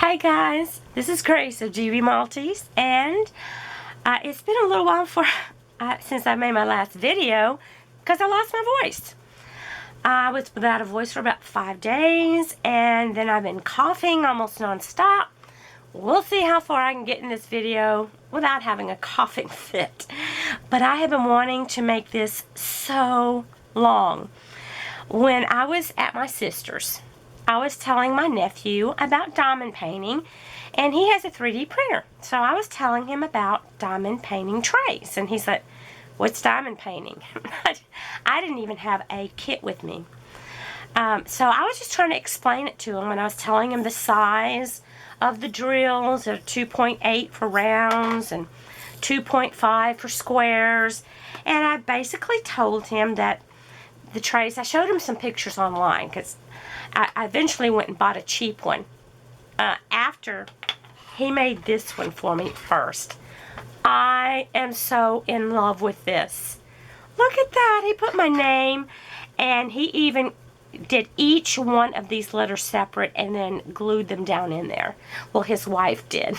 Hi guys, this is Grace of GB Maltese, and it's been a little while since I made my last video because I lost my voice. I was without a voice for about 5 days, and then I've been coughing almost non-stop. We'll see how far I can get in this video without having a coughing fit. But I have been wanting to make this so long. When I was at my sister's, I was telling my nephew about diamond painting, and he has a 3D printer. So I was telling him about diamond painting trays, and he's like, "What's diamond painting?" I didn't even have a kit with me. So I was just trying to explain it to him, and I was telling him the size of the drills. They're 2.8 for rounds and 2.5 for squares. And I basically told him that the trays, I showed him some pictures online because I eventually went and bought a cheap one after he made this one for me first. I am so in love with this. Look at that. He put my name, and he even did each one of these letters separate and then glued them down in there. Well, his wife did.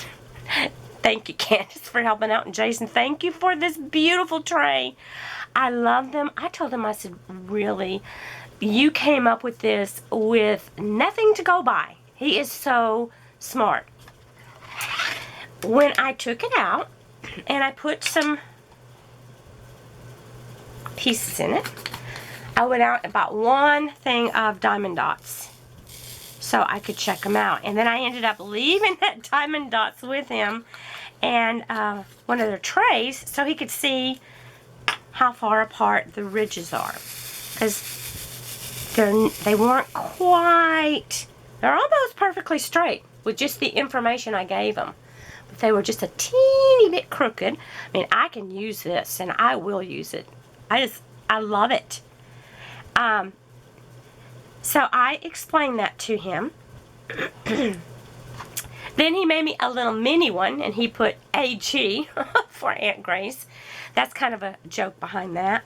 Thank you, Candace, for helping out, and Jason, thank you for this beautiful tray. I love them. I told him, I said, really, you came up with this with nothing to go by. He is so smart. When I took it out and I put some pieces in it, I went out and bought one thing of diamond dots so I could check them out. And then I ended up leaving that diamond dots with him and one of their trays so he could see how far apart the ridges are. Because they weren't quite, they're almost perfectly straight with just the information I gave them. But they were just a teeny bit crooked. I mean, I can use this, and I will use it. I love it. So I explained that to him. Then he made me a little mini one, and he put AG for Aunt Grace. That's kind of a joke behind that.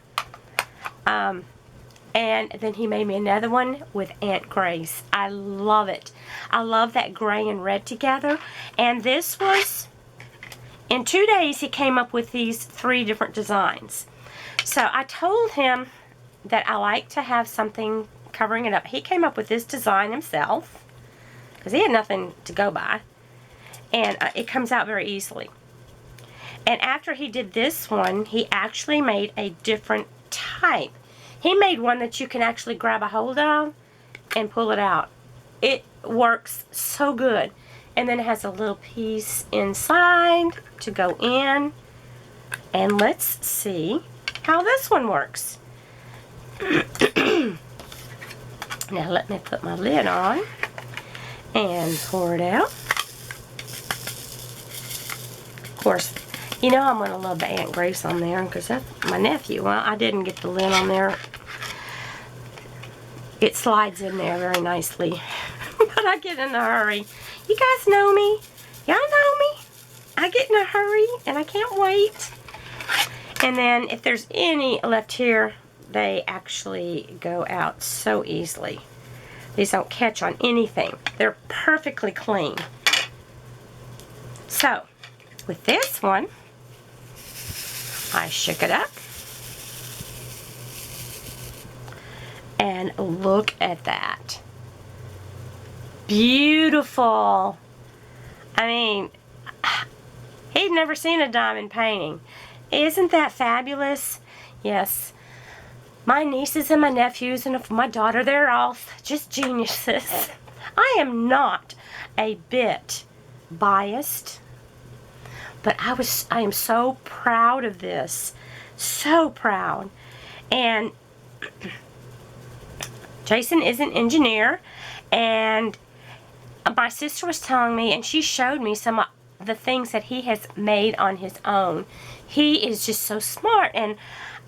And then he made me another one with Aunt Grace. I love it. I love that gray and red together. And this was, in 2 days, he came up with these 3 different designs. So I told him that I like to have something covering it up. He came up with this design himself because he had nothing to go by. And it comes out very easily. And after he did this one, he actually made a different type. He made one that you can actually grab a hold of and pull it out. It works so good. And then it has a little piece inside to go in. And let's see how this one works. Now let me put my lid on and pour it out. Of course, you know I'm going to love the Aunt Grace on there because that's my nephew. Well, I didn't get the lid on there. It slides in there very nicely. But I get in a hurry. You guys know me. Y'all know me. I get in a hurry and I can't wait. And then if there's any left here, they actually go out so easily. These don't catch on anything. They're perfectly clean. So, with this one, I shook it up. And look at that. Beautiful. I mean, he'd never seen a diamond painting. Isn't that fabulous? Yes. My nieces and my nephews and my daughter, they're all just geniuses. I am not a bit biased, but I am so proud of this. So proud. And Jason is an engineer, and my sister was telling me, and she showed me some of the things that he has made on his own. He is just so smart, and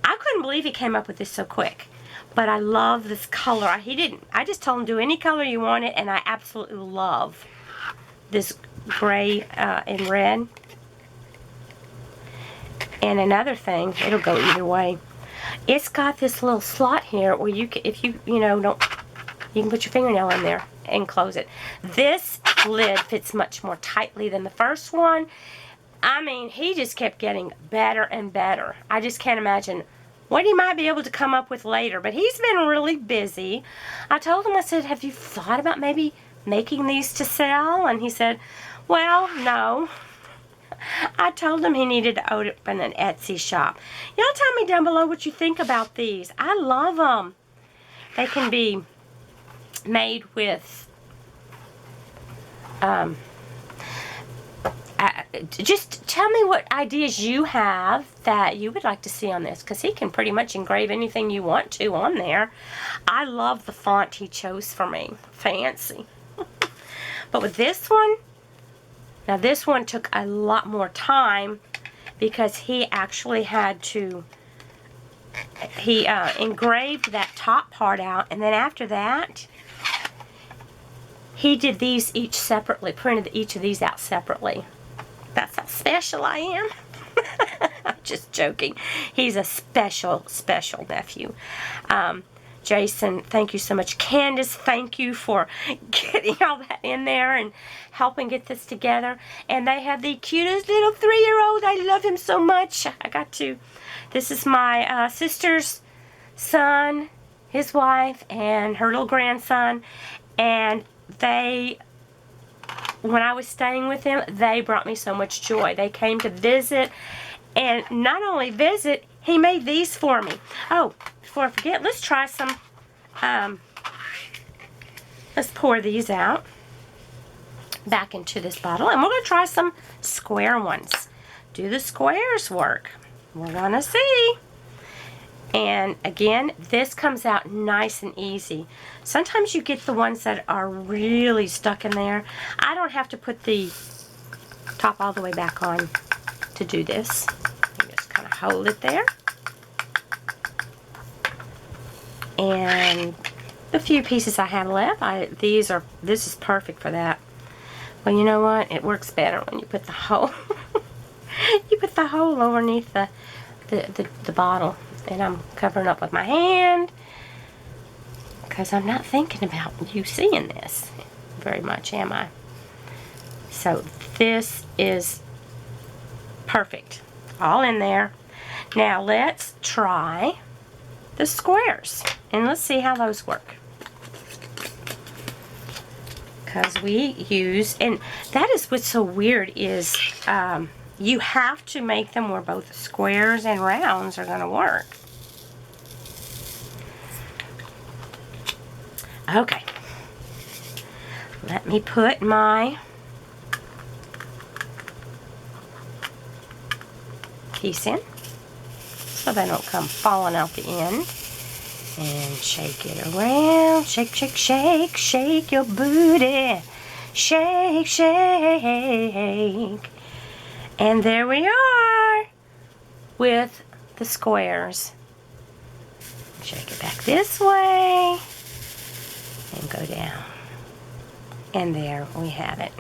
I couldn't believe he came up with this so quick. But I love this color. I just told him do any color you wanted, and I absolutely love this gray and red. And another thing, it'll go either way. It's got this little slot here where you can, if you know, don't, you can put your fingernail in there. and close it. This lid fits much more tightly than the first one. I mean, he just kept getting better and better. I just can't imagine what he might be able to come up with later, but he's been really busy. I told him, I said, have you thought about maybe making these to sell? And he said, well, no. I told him he needed to open an Etsy shop. Y'all tell me down below what you think about these. I love them. They can be made with just tell me what ideas you have that you would like to see on this, because he can pretty much engrave anything you want to on there. I love the font he chose for me. Fancy. But with this one, now this one took a lot more time because he actually had to, he engraved that top part out, and then after that, he did these each separately, printed each of these out separately. That's how special I am. I'm just joking. He's a special, special nephew. Jason, thank you so much. Candace, thank you for getting all that in there and helping get this together. And they have the cutest little 3-year-old. I love him so much. I got to. This is my sister's son, his wife, and her little grandson. And they, when I was staying with them, they brought me so much joy. They came to visit, and not only visit, he made these for me. Oh, before I forget, let's try some, let's pour these out back into this bottle, and we're going to try some square ones. Do the squares work? We're going to see. And again, this comes out nice and easy. Sometimes you get the ones that are really stuck in there. I don't have to put the top all the way back on to do this. You just kind of hold it there. And the few pieces I have left, this is perfect for that. Well, you know what? It works better when you put the hole. You put the hole underneath the bottle. And I'm covering up with my hand because I'm not thinking about you seeing this very much, am I? So this is perfect. All in there. Now let's try the squares. And let's see how those work. Because we use, and that is what's so weird is you have to make them where both squares and rounds are going to work. Okay. Let me put my piece in so they don't come falling out the end. And shake it around. Shake, shake, shake, shake your booty. Shake, shake. And there we are with the squares. Shake it back this way and go down. And there we have it.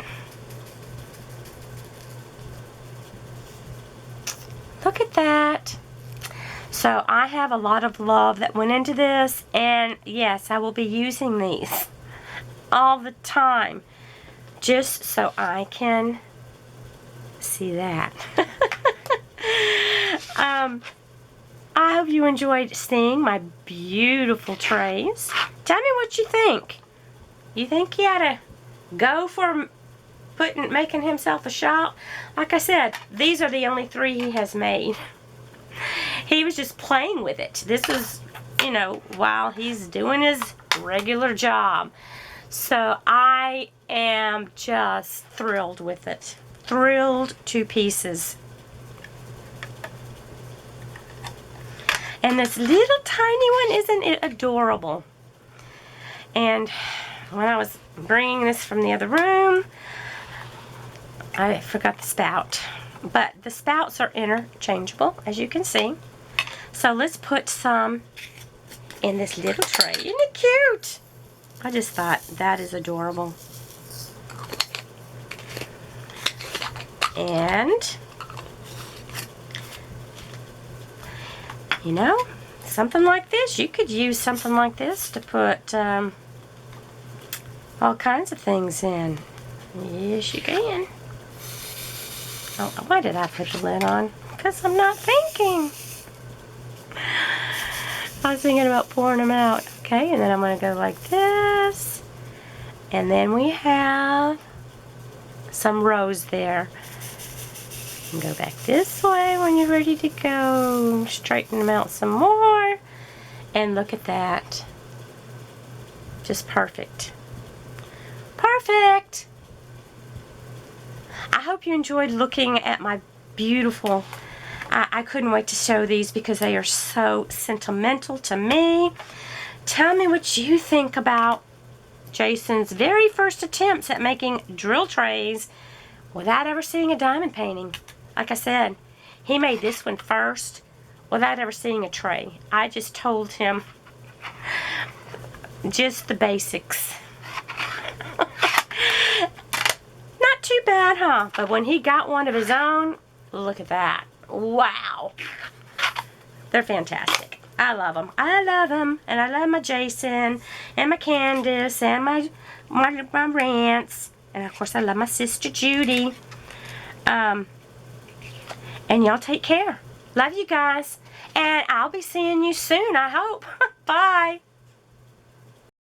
Look at that. So I have a lot of love that went into this, and yes, I will be using these all the time just so I can see that. I hope you enjoyed seeing my beautiful trays. Tell me what you think. You think he ought to go for making himself a shop? Like I said, these are the only 3 he has made. He was just playing with it. This is, you know, while he's doing his regular job. So I am just thrilled with it. Thrilled to pieces. And this little tiny one, isn't it adorable? And when I was bringing this from the other room, I forgot the spout. But the spouts are interchangeable, as you can see. So let's put some in this little tray. Isn't it cute? I just thought that is adorable. And, you know, something like this. You could use something like this to put, oh, all kinds of things in. Yes, you can. Oh, why did I put the lid on? Because I'm not thinking. I was thinking about pouring them out. Okay, and then I'm going to go like this. And then we have some rows there. And go back this way when you're ready to go. Straighten them out some more. And look at that. Just perfect. Perfect! I hope you enjoyed looking at my beautiful... I couldn't wait to show these because they are so sentimental to me. Tell me what you think about Jason's very first attempts at making drill trays without ever seeing a diamond painting. Like I said, he made this one first without ever seeing a tray. I just told him just the basics. Not too bad, huh? But when he got one of his own, look at that. Wow. They're fantastic. I love them. I love them. And I love my Jason and my Candace and my Rance. And of course I love my sister Judy. And y'all take care. Love you guys. And I'll be seeing you soon, I hope. Bye.